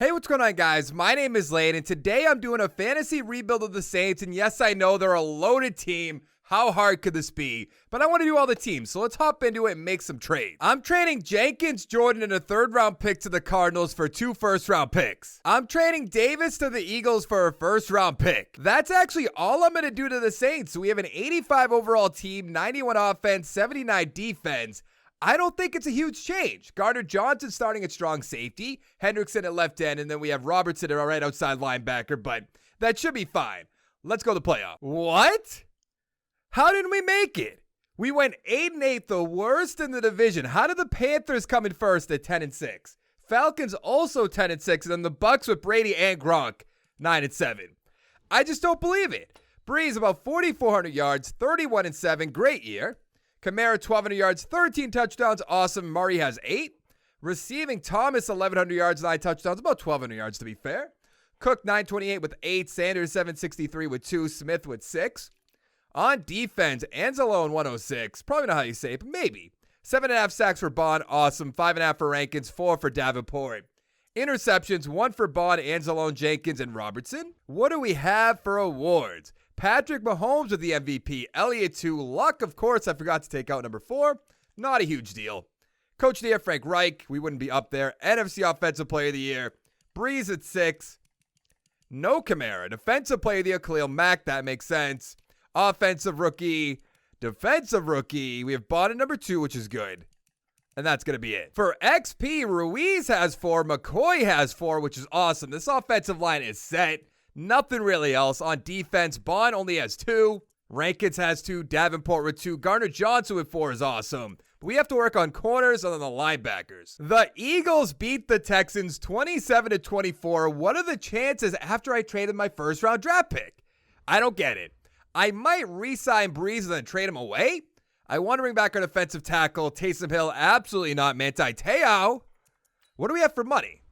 Hey, what's going on, guys? My name is Lane, and today I'm doing a fantasy rebuild of the Saints, and yes, I know they're a loaded team. How hard could this be? But I want to do all the teams, so let's hop into it and make some trades. I'm trading Jenkins, Jordan, and a third-round pick to the Cardinals for 2 first-round picks. I'm trading Davis to the Eagles for a first-round pick. That's actually all I'm going to do to the Saints. We have an 85 overall team, 91 offense, 79 defense. I don't think it's a huge change. Gardner Johnson starting at strong safety, Hendrickson at left end, and then we have Robertson at our right outside linebacker, but that should be fine. Let's go to the playoff. What? How did we make it? We went 8-8, the worst in the division. How did the Panthers come in first at 10-6? Falcons also 10-6, and then the Bucks with Brady and Gronk 9-7. I just don't believe it. Breeze about 4,400 yards, 31-7, great year. Kamara 1,200 yards, 13 touchdowns, awesome. Murray has 8. Receiving Thomas 1,100 yards, 9 touchdowns, about 1,200 yards to be fair. Cook 928 with 8, Sanders 763 with 2, Smith with 6. On defense, Anzalone 106, probably not how you say it, but maybe. 7.5 sacks for Bond, awesome. 5.5 for Rankins, 4 for Davenport. Interceptions, 1 for Bond, Anzalone, Jenkins, and Robertson. What do we have for awards? Patrick Mahomes with the MVP, Elliott 2, Luck, of course, I forgot to take out number 4. Not a huge deal. Coach of the Year, Frank Reich, we wouldn't be up there. NFC Offensive Player of the Year, Breeze at 6. No Kamara. Defensive Player of the Year, Khalil Mack, that makes sense. Offensive Rookie, Defensive Rookie, we have Bond at number 2, which is good. And that's going to be it. For XP, Ruiz has 4, McCoy has 4, which is awesome. This offensive line is set. Nothing really else. On defense, Bond only has 2. Rankins has 2. Davenport with 2. Gardner Johnson with 4 is awesome. But we have to work on corners and on the linebackers. The Eagles beat the Texans 27-24. What are the chances after I traded my first-round draft pick? I don't get it. I might re-sign Breeze and then trade him away. I want to bring back our defensive tackle. Taysom Hill, absolutely not. Manti Te'o. What do we have for money?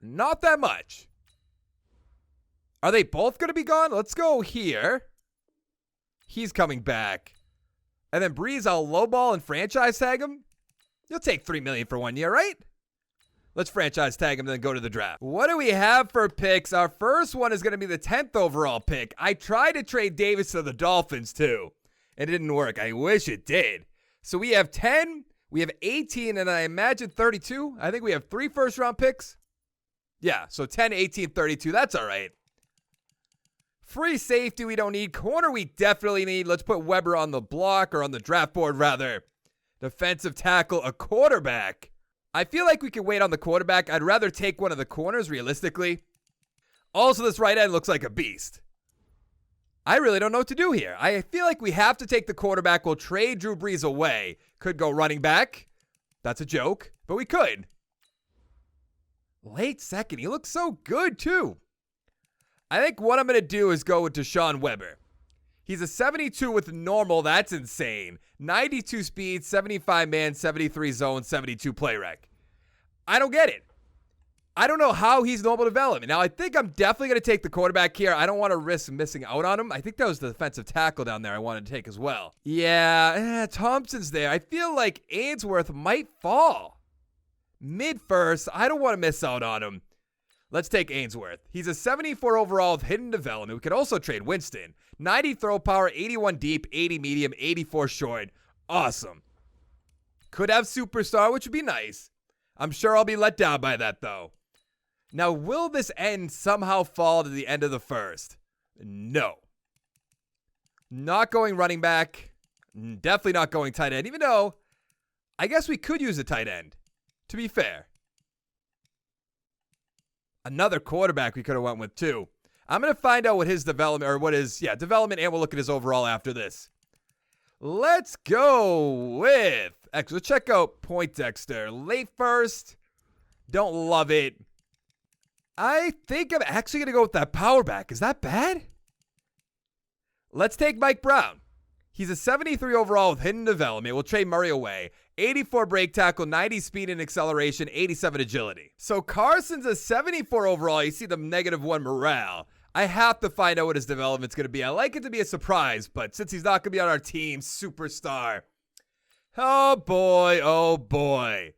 Not that much. Are they both going to be gone? Let's go here. He's coming back. And then Breeze, I'll lowball and franchise tag him. You'll take $3 million for 1 year, right? Let's franchise tag him and then go to the draft. What do we have for picks? Our first one is going to be the 10th overall pick. I tried to trade Davis to the Dolphins too. It didn't work. I wish it did. So we have 10, we have 18, and I imagine 32. I think we have 3 first-round picks. Yeah, so 10, 18, 32. That's all right. Free safety we don't need. Corner we definitely need. Let's put Weber on the block, or on the draft board rather. Defensive tackle, a quarterback. I feel like we can wait on the quarterback. I'd rather take one of the corners realistically. Also, this right end looks like a beast. I really don't know what to do here. I feel like we have to take the quarterback. We'll trade Drew Brees away. Could go running back. That's a joke, but we could. Late second. He looks so good too. I think what I'm going to do is go with Deshaun Weber. He's a 72 with normal. That's insane. 92 speed, 75 man, 73 zone, 72 play rec. I don't get it. I don't know how he's normal development. Now, I think I'm definitely going to take the quarterback here. I don't want to risk missing out on him. I think that was the defensive tackle down there I wanted to take as well. Yeah, Thompson's there. I feel like Ainsworth might fall. Mid-first, I don't want to miss out on him. Let's take Ainsworth. He's a 74 overall with hidden development. We could also trade Winston. 90 throw power, 81 deep, 80 medium, 84 short. Awesome. Could have superstar, which would be nice. I'm sure I'll be let down by that, though. Now, will this end somehow fall to the end of the first? No. Not going running back. Definitely not going tight end, even though I guess we could use a tight end, to be fair. Another quarterback we could have went with, too. I'm going to find out what his development, or what his, development, and we'll look at his overall after this. Let's go with, actually, let's check out Poindexter. Late first. Don't love it. I think I'm actually going to go with that power back. Is that bad? Let's take Mike Brown. He's a 73 overall with hidden development. We'll trade Murray away. 84 break tackle, 90 speed and acceleration, 87 agility. So Carson's a 74 overall. You see the -1 morale. I have to find out what his development's going to be. I like it to be a surprise, but since he's not going to be on our team, superstar. Oh boy, oh boy.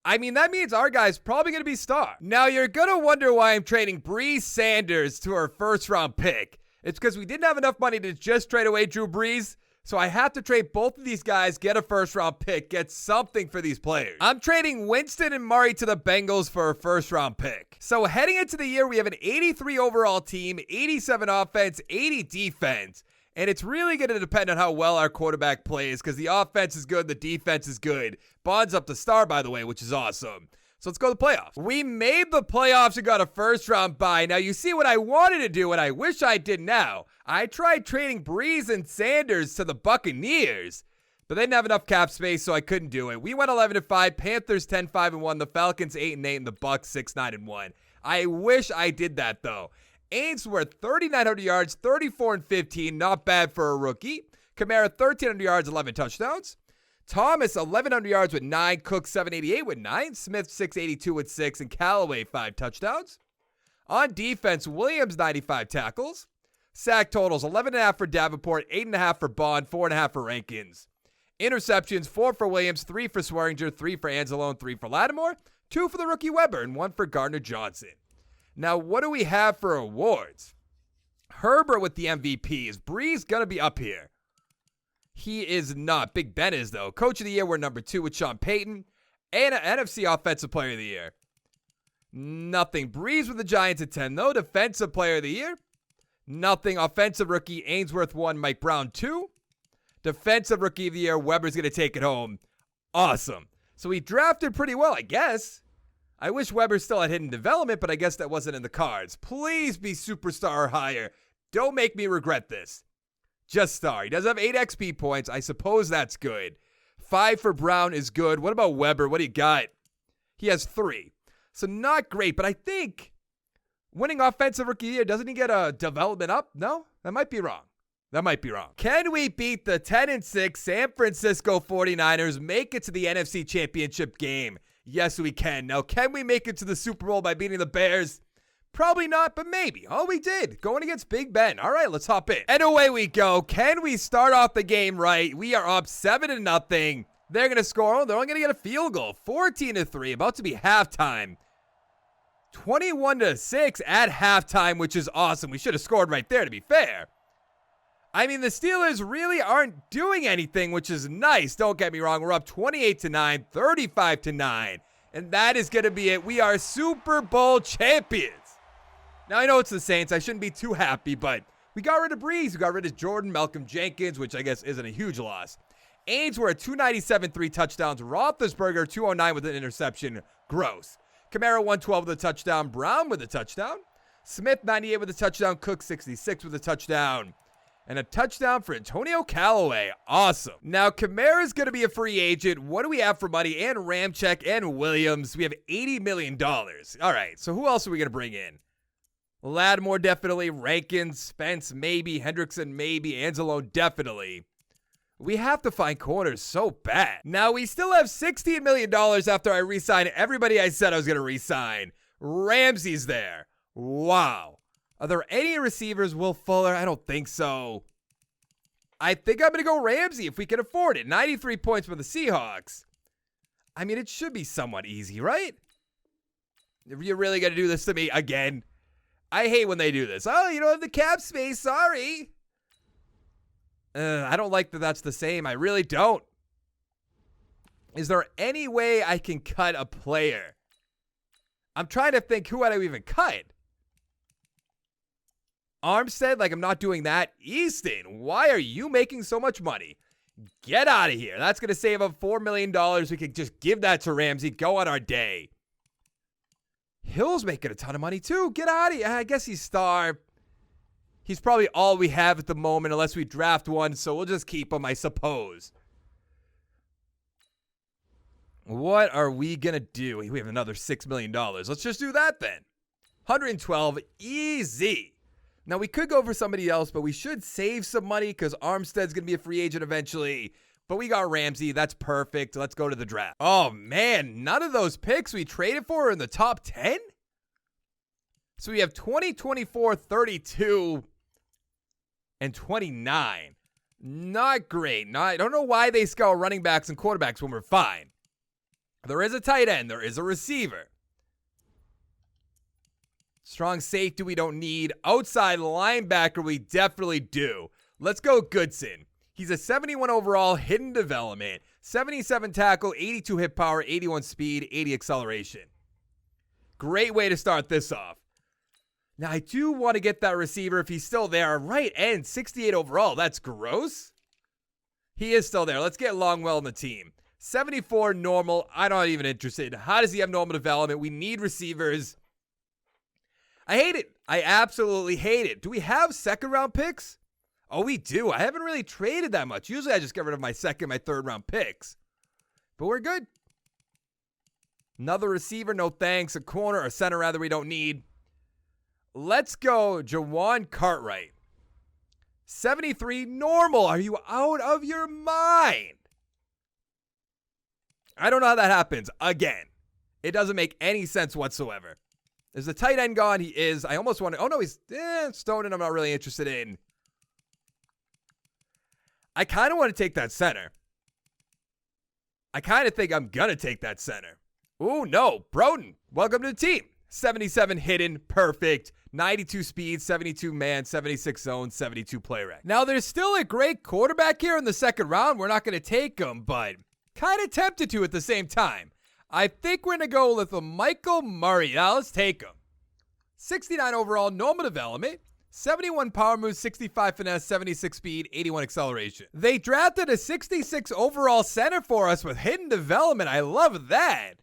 I mean, that means our guy's probably going to be star. Now, you're going to wonder why I'm trading Brees Sanders to our first-round pick. It's because we didn't have enough money to just trade away Drew Brees, so I have to trade both of these guys, get a first-round pick, get something for these players. I'm trading Winston and Murray to the Bengals for a first-round pick. So heading into the year, we have an 83 overall team, 87 offense, 80 defense. And it's really going to depend on how well our quarterback plays because the offense is good, the defense is good. Bond's up to star, by the way, which is awesome. So let's go to the playoffs. We made the playoffs and got a first-round bye. Now, you see what I wanted to do, and I wish I did now. I tried trading Brees and Sanders to the Buccaneers, but they didn't have enough cap space, so I couldn't do it. We went 11-5, Panthers 10-5-1, the Falcons 8-8, and the Bucs 6-9-1. I wish I did that, though. Ainsworth, 3,900 yards, 34-15, not bad for a rookie. Kamara, 1,300 yards, 11 touchdowns. Thomas, 1,100 yards with 9. Cook, 788 with 9. Smith, 682 with 6. And Callaway, 5 touchdowns. On defense, Williams, 95 tackles. Sack totals, 11.5 for Davenport, 8.5 for Bond, 4.5 for Rankins. Interceptions, 4 for Williams, 3 for Swearinger, 3 for Anzalone, 3 for Lattimore, 2 for the rookie Weber, and 1 for Gardner-Johnson. Now, what do we have for awards? Herbert with the MVP. Is Brees going to be up here? He is not. Big Ben is, though. Coach of the Year, we're number 2 with Sean Payton. And NFC Offensive Player of the Year. Nothing. Brees with the Giants at 10, though. Defensive Player of the Year. Nothing. Offensive Rookie, Ainsworth 1, Mike Brown 2. Defensive Rookie of the Year, Weber's going to take it home. Awesome. So we drafted pretty well, I guess. I wish Weber still had hidden development, but I guess that wasn't in the cards. Please be superstar or higher. Don't make me regret this. Just star. He does have 8 XP points. I suppose that's good. 5 for Brown is good. What about Weber? What do you got? He has 3. So not great, but I think winning Offensive Rookie of the Year, doesn't he get a development up? No? That might be wrong. That might be wrong. Can we beat the 10-6 San Francisco 49ers, make it to the NFC Championship game? Yes, we can. Now, can we make it to the Super Bowl by beating the Bears? Probably not, but maybe. Oh, we did. Going against Big Ben. All right, let's hop in. And away we go. Can we start off the game right? We are up 7-0. They're going to score. Oh, they're only going to get a field goal. 14-3. About to be halftime. 21-6 at halftime, which is awesome. We should have scored right there, to be fair. I mean, the Steelers really aren't doing anything, which is nice. Don't get me wrong. We're up 28-9, 35-9. And that is going to be it. We are Super Bowl champions. Now, I know it's the Saints. I shouldn't be too happy, but we got rid of Brees. We got rid of Jordan, Malcolm Jenkins, which I guess isn't a huge loss. Ainsworth, 297, 3 touchdowns. Roethlisberger, 209 with an interception. Gross. Kamara, 112 with a touchdown. Brown with a touchdown. Smith, 98 with a touchdown. Cook, 66 with a touchdown. And a touchdown for Antonio Callaway. Awesome. Now, Kamara's going to be a free agent. What do we have for money? And Ramczyk and Williams. We have $80 million. All right, so who else are we going to bring in? Lattimore, definitely. Rankins, Spence, maybe. Hendrickson, maybe. Anzalone, definitely. We have to find corners so bad. Now, we still have $16 million after I re-sign everybody I said I was going to re-sign. Ramsey's there. Wow. Are there any receivers? Will Fuller? I don't think so. I think I'm going to go Ramsey if we can afford it. 93 points for the Seahawks. I mean, it should be somewhat easy, right? You're really going to do this to me again? I hate when they do this. Oh, you don't have the cap space. Sorry. I don't like that that's the same. I really don't. Is there any way I can cut a player? I'm trying to think, who would I even cut? Armstead, like I'm not doing that. Easton, why are you making so much money? Get out of here. That's going to save up $4 million. We could just give that to Ramsey. Go on our day. Hill's making a ton of money too. Get out of here. I guess he's star. He's probably all we have at the moment unless we draft one, so we'll just keep him, I suppose. What are we going to do? We have another $6 million. Let's just do that then. 112, easy. Now, we could go for somebody else, but we should save some money because Armstead's going to be a free agent eventually. But we got Ramsey. That's perfect. Let's go to the draft. Oh, man. None of those picks we traded for are in the top 10? So we have 20, 24, 32, and 29. Not great. I don't know why they scout running backs and quarterbacks when we're fine. There is a tight end. There is a receiver. Strong safety we don't need. Outside linebacker we definitely do. Let's go Goodson. He's a 71 overall, hidden development, 77 tackle, 82 hit power, 81 speed, 80 acceleration. Great way to start this off. Now, I do want to get that receiver if he's still there. Right end, 68 overall. That's gross. He is still there. Let's get Longwell on the team. 74 normal. I'm not even interested. How does he have normal development? We need receivers. I hate it. I absolutely hate it. Do we have second round picks? Oh, we do. I haven't really traded that much. Usually I just get rid of my second, my third round picks. But we're good. Another receiver, no thanks. A corner, a center rather we don't need. Let's go Jawan Cartwright. 73 normal. Are you out of your mind? I don't know how that happens. Again, it doesn't make any sense whatsoever. Is the tight end gone? He is. I almost want to. Oh, no, he's Stone, and I'm not really interested in. I kind of want to take that center. I kind of think I'm going to take that center. Ooh, no. Broden, welcome to the team. 77 hidden, perfect. 92 speed, 72 man, 76 zone, 72 play rec. Now, there's still a great quarterback here in the second round. We're not going to take him, but kind of tempted to at the same time. I think we're going to go with a Michael Murray. Now, let's take him. 69 overall, normal development. 71 power moves, 65 finesse, 76 speed, 81 acceleration. They drafted a 66 overall center for us with hidden development. I love that.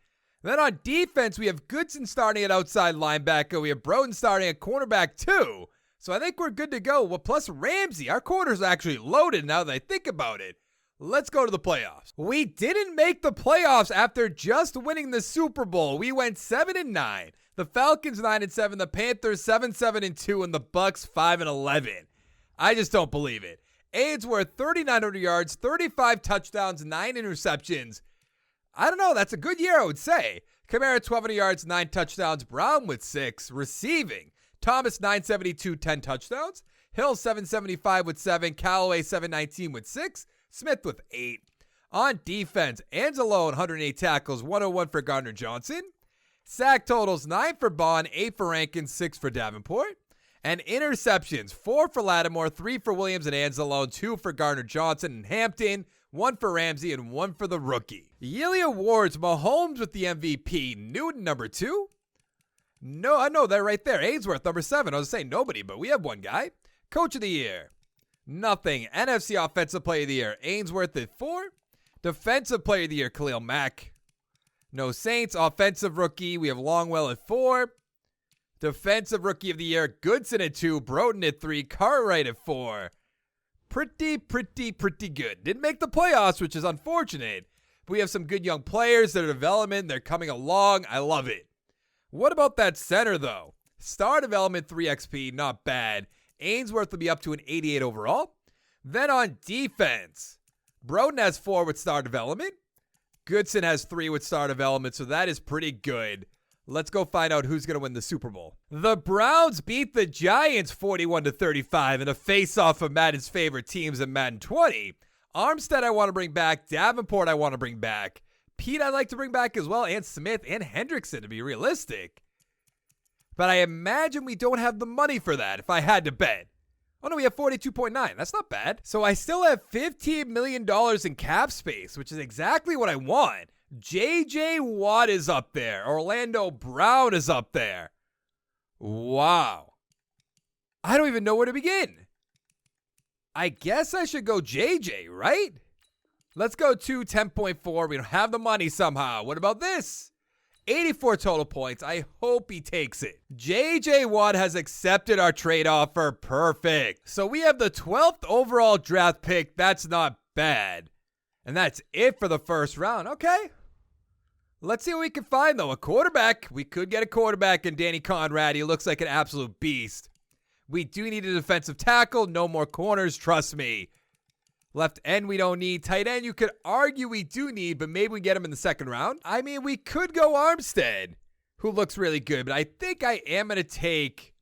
Then on defense, we have Goodson starting at outside linebacker. We have Broden starting at cornerback too. So I think we're good to go. Well, plus Ramsey. Our corner's actually loaded now that I think about it. Let's go to the playoffs. We didn't make the playoffs after just winning the Super Bowl. We went 7-9. The Falcons 9-7, the Panthers 7-2, and the Bucks 5-11. I just don't believe it. Ainsworth 3,900 yards, 35 touchdowns, 9 interceptions. I don't know. That's a good year, I would say. Kamara 1,200 yards, 9 touchdowns. Brown with 6. Receiving. Thomas 972, 10 touchdowns. Hill 775 with 7. Callaway 719 with 6. Smith with 8. On defense, Anzalone 108 tackles, 101 for Gardner Johnson. Sack totals 9 for Bond, 8 for Rankin, 6 for Davenport. And interceptions 4 for Lattimore, 3 for Williams and Anzalone, 2 for Gardner Johnson and Hampton, 1 for Ramsey, and 1 for the rookie. Yearly awards, Mahomes with the MVP, Newton number 2. No, I know that right there. Ainsworth number 7. I was saying nobody, but we have one guy. Coach of the year, nothing. NFC offensive player of the year, Ainsworth at 4. Defensive player of the year, Khalil Mack. No Saints. Offensive rookie, we have Longwell at 4. Defensive rookie of the year, Goodson at 2. Broden at 3. Cartwright at 4. Pretty good. Didn't make the playoffs, which is unfortunate. But we have some good young players. Their development, they're coming along. I love it. What about that center, though? Star development 3 XP, not bad. Ainsworth will be up to an 88 overall. Then on defense, Broden has 4 with star development. Goodson has 3 with star development, so that is pretty good. Let's go find out who's going to win the Super Bowl. The Browns beat the Giants 41-35 in a face-off of Madden's favorite teams in Madden 20. Armstead I want to bring back. Davenport I want to bring back. Pete I'd like to bring back as well, and Smith and Hendrickson to be realistic. But I imagine we don't have the money for that if I had to bet. Oh no, we have 42.9. That's not bad. So I still have $15 million in cap space, which is exactly what I want. J.J. Watt is up there. Orlando Brown is up there. Wow. I don't even know where to begin. I guess I should go J.J., right? Let's go to 10.4. We don't have the money somehow. What about this? 84 total points. I hope he takes it. J.J. Watt has accepted our trade offer. Perfect. So we have the 12th overall draft pick. That's not bad. And that's it for the first round. Okay. Let's see what we can find, though. A quarterback. We could get a quarterback in Danny Conrad. He looks like an absolute beast. We do need a defensive tackle. No more corners. Trust me. Left end we don't need. Tight end you could argue we do need, but maybe we get him in the second round. I mean, we could go Armstead, who looks really good, but I think I am going to take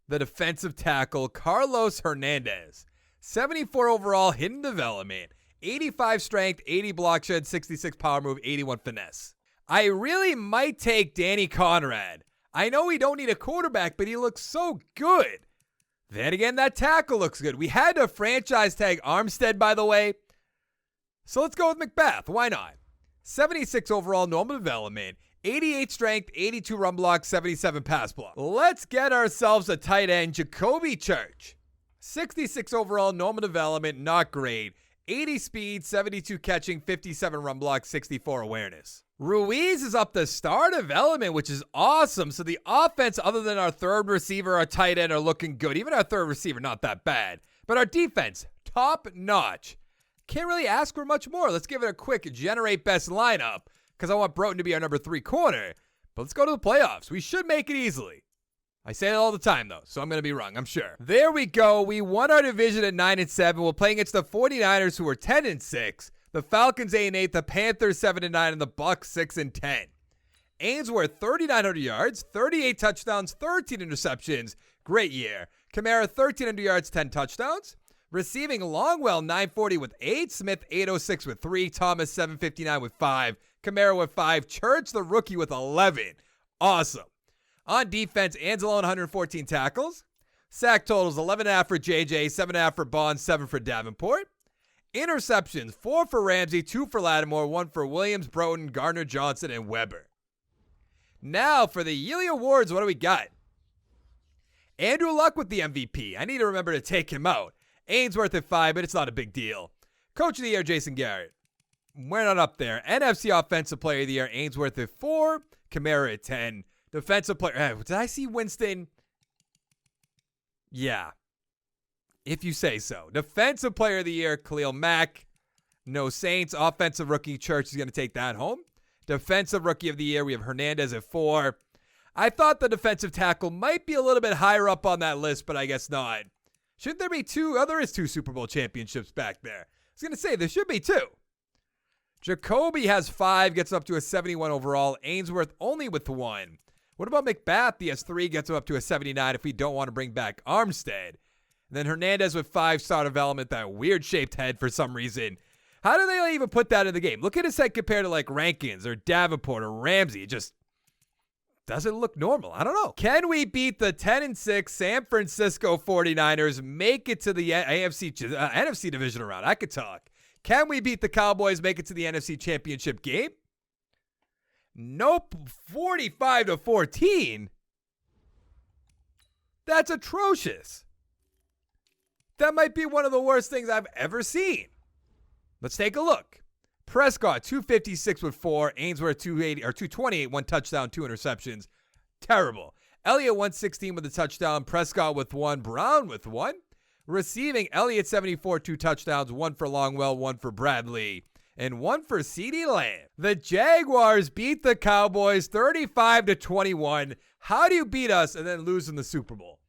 the defensive tackle, Carlos Hernandez. 74 overall, hidden development. 85 strength, 80 block shed, 66 power move, 81 finesse. I really might take Danny Conrad. I know we don't need a quarterback, but he looks so good. Then again, that tackle looks good. We had to franchise tag Armstead, by the way. So let's go with McBath. Why not? 76 overall normal development, 88 strength, 82 run block, 77 pass block. Let's get ourselves a tight end, Jacoby Church. 66 overall normal development, not great. 80 speed, 72 catching, 57 run block, 64 awareness. Ruiz is up to star development, which is awesome. So the offense, other than our third receiver, our tight end, are looking good. Even our third receiver, not that bad. But our defense, top notch. Can't really ask for much more. Let's give it a quick generate best lineup because I want Broughton to be our number 3 corner. But let's go to the playoffs. We should make it easily. I say that all the time, though, so I'm going to be wrong, I'm sure. There we go. We won our division at 9-7. We're playing against the 49ers, who are 10-6. The Falcons 8-8, the Panthers 7-9, and the Bucks 6-10. Ainsworth 3,900 yards, 38 touchdowns, 13 interceptions. Great year. Kamara 1,300 yards, 10 touchdowns. Receiving Longwell 940 with 8, Smith 806 with 3, Thomas 759 with 5, Kamara with 5, Church the rookie with 11. Awesome. On defense, Anzalone 114 tackles. Sack totals 11.5 for JJ, 7.5 for Bond, 7 for Davenport. Interceptions, 4 for Ramsey, 2 for Lattimore, 1 for Williams, Broughton, Gardner Johnson, and Weber. Now for the yearly awards, what do we got? Andrew Luck with the MVP. I need to remember to take him out. Ainsworth at 5, but it's not a big deal. Coach of the Year, Jason Garrett. We're not up there. NFC Offensive Player of the Year, Ainsworth at 4, Kamara at 10. Defensive Player, did I see Winston? Yeah. If you say so. Defensive Player of the Year, Khalil Mack. No Saints. Offensive Rookie, Church is going to take that home. Defensive Rookie of the Year, we have Hernandez at 4. I thought the defensive tackle might be a little bit higher up on that list, but I guess not. Shouldn't there be 2? Oh, there is 2 Super Bowl championships back there. I was going to say, there should be 2. Jacoby has 5, gets up to a 71 overall. Ainsworth only with 1. What about McBath? He has 3, gets him up to a 79 if we don't want to bring back Armstead. And then Hernandez with 5-star development, that weird-shaped head for some reason. How do they even put that in the game? Look at his head compared to like Rankins or Davenport or Ramsey. It just doesn't look normal. I don't know. Can we beat the 10-6 San Francisco 49ers, make it to the NFC division round? I could talk. Can we beat the Cowboys, make it to the NFC championship game? Nope. 45-14? That's atrocious. That might be one of the worst things I've ever seen. Let's take a look. Prescott, 256 with 4. Ainsworth, 228, 1 touchdown, 2 interceptions. Terrible. Elliott, 116 with a touchdown. Prescott with 1. Brown with 1. Receiving, Elliott, 74, 2 touchdowns. 1 for Longwell, 1 for Bradley, and 1 for CeeDee Lamb. The Jaguars beat the Cowboys 35-21. How do you beat us and then lose in the Super Bowl?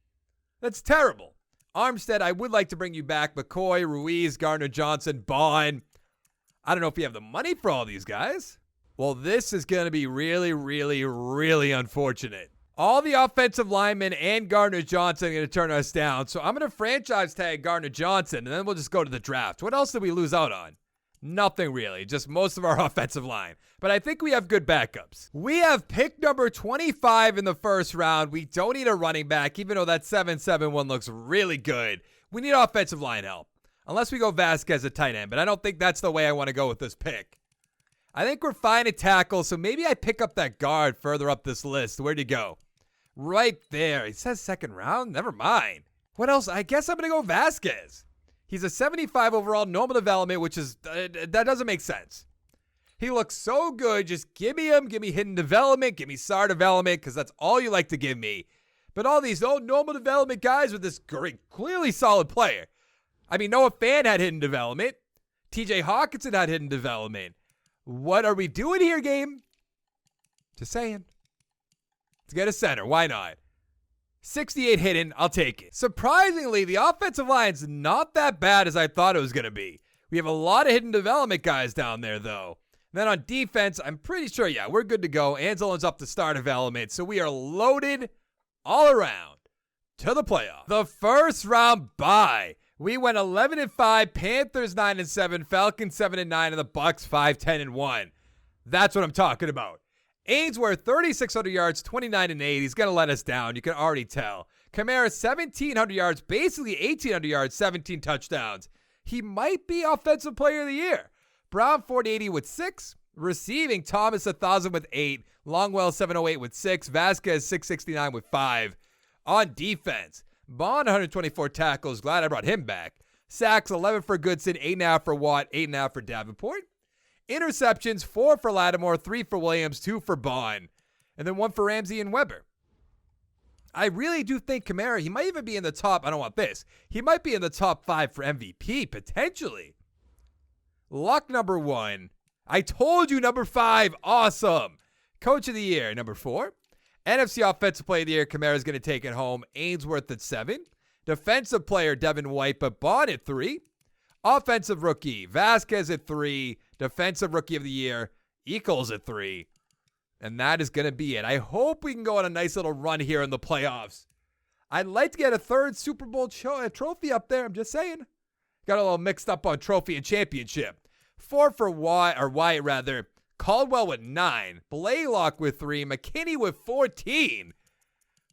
That's terrible. Armstead, I would like to bring you back. McCoy, Ruiz, Gardner Johnson, Bond. I don't know if you have the money for all these guys. Well, this is going to be really, really, really unfortunate. All the offensive linemen and Gardner Johnson are going to turn us down. So I'm going to franchise tag Gardner Johnson, and then we'll just go to the draft. What else did we lose out on? Nothing really, just most of our offensive line. But I think we have good backups. We have pick number 25 in the first round. We don't need a running back, even though that 7-7 one looks really good. We need offensive line help, unless we go Vasquez at tight end. But I don't think that's the way I want to go with this pick. I think we're fine at tackle, so maybe I pick up that guard further up this list. Where'd he go? Right there. It says second round. Never mind. What else? I guess I'm going to go Vasquez. He's a 75 overall normal development, which is, that doesn't make sense. He looks so good. Just give me him. Give me hidden development. Give me star development, because that's all you like to give me. But all these normal development guys with this great, clearly solid player. I mean, Noah Fan had hidden development. TJ Hawkinson had hidden development. What are we doing here, game? Just saying. Let's get a center. Why not? 68 hidden. I'll take it. Surprisingly, the offensive line's not that bad as I thought it was going to be. We have a lot of hidden development guys down there, though. And then on defense, I'm pretty sure, yeah, we're good to go. Anzelone's up to star development, so we are loaded all around to the playoff. The first round bye. We went 11-5, Panthers 9-7, Falcons 7-9, and the Bucks 5-10-1. That's what I'm talking about. Ainsworth, 3,600 yards, 29 and 8. He's going to let us down. You can already tell. Kamara, 1,700 yards, basically 1,800 yards, 17 touchdowns. He might be Offensive Player of the Year. Brown, 480 with 6. Receiving, Thomas, 1,000 with 8. Longwell, 708 with 6. Vasquez, 669 with 5. On defense, Bond, 124 tackles. Glad I brought him back. Sacks, 11 for Goodson, 8.5 for Watt, 8.5 for Davenport. Interceptions, 4 for Lattimore, 3 for Williams, 2 for Bond, and then 1 for Ramsey and Weber. I really do think Kamara, he might even be in the top, I don't want this, he might be in the top 5 for MVP, potentially. Luck, number 1. I told you, number 5, awesome. Coach of the Year, number 4. NFC Offensive Player of the Year, Kamara's going to take it home. Ainsworth at 7. Defensive Player, Devin White, but Bond at 3. Offensive Rookie, Vasquez at 3. Defensive Rookie of the Year, Eccles at 3. And that is going to be it. I hope we can go on a nice little run here in the playoffs. I'd like to get a 3rd Super Bowl trophy up there. I'm just saying. Got a little mixed up on trophy and championship. 4 for Wyatt rather. Caldwell with 9. Blaylock with 3. McKinney with 14.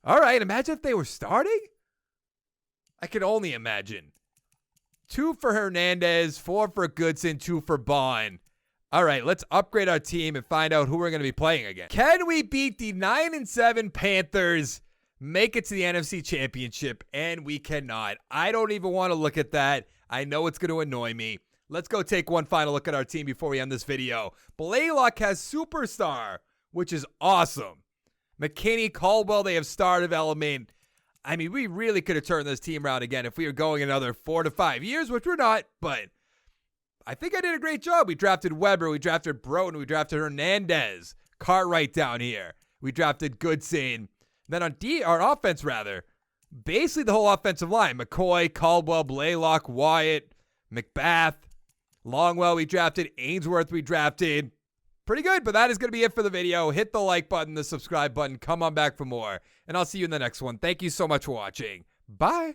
All right, imagine if they were starting. I can only imagine. 2 for Hernandez, 4 for Goodson, 2 for Bond. All right, let's upgrade our team and find out who we're going to be playing again. Can we beat the 9-7 Panthers, make it to the NFC Championship? And we cannot. I don't even want to look at that. I know it's going to annoy me. Let's go take one final look at our team before we end this video. Blaylock has Superstar, which is awesome. McKinney, Caldwell, they have star development. I mean, we really could have turned this team around again if we were going another 4 to 5 years, which we're not, but I think I did a great job. We drafted Weber, we drafted Broughton, we drafted Hernandez, Cartwright down here. We drafted Goodson. Then on our offense, rather, basically the whole offensive line, McCoy, Caldwell, Blaylock, Wyatt, McBath, Longwell, we drafted, Ainsworth, we drafted. Pretty good, but that is going to be it for the video. Hit the like button, the subscribe button. Come on back for more, and I'll see you in the next one. Thank you so much for watching. Bye.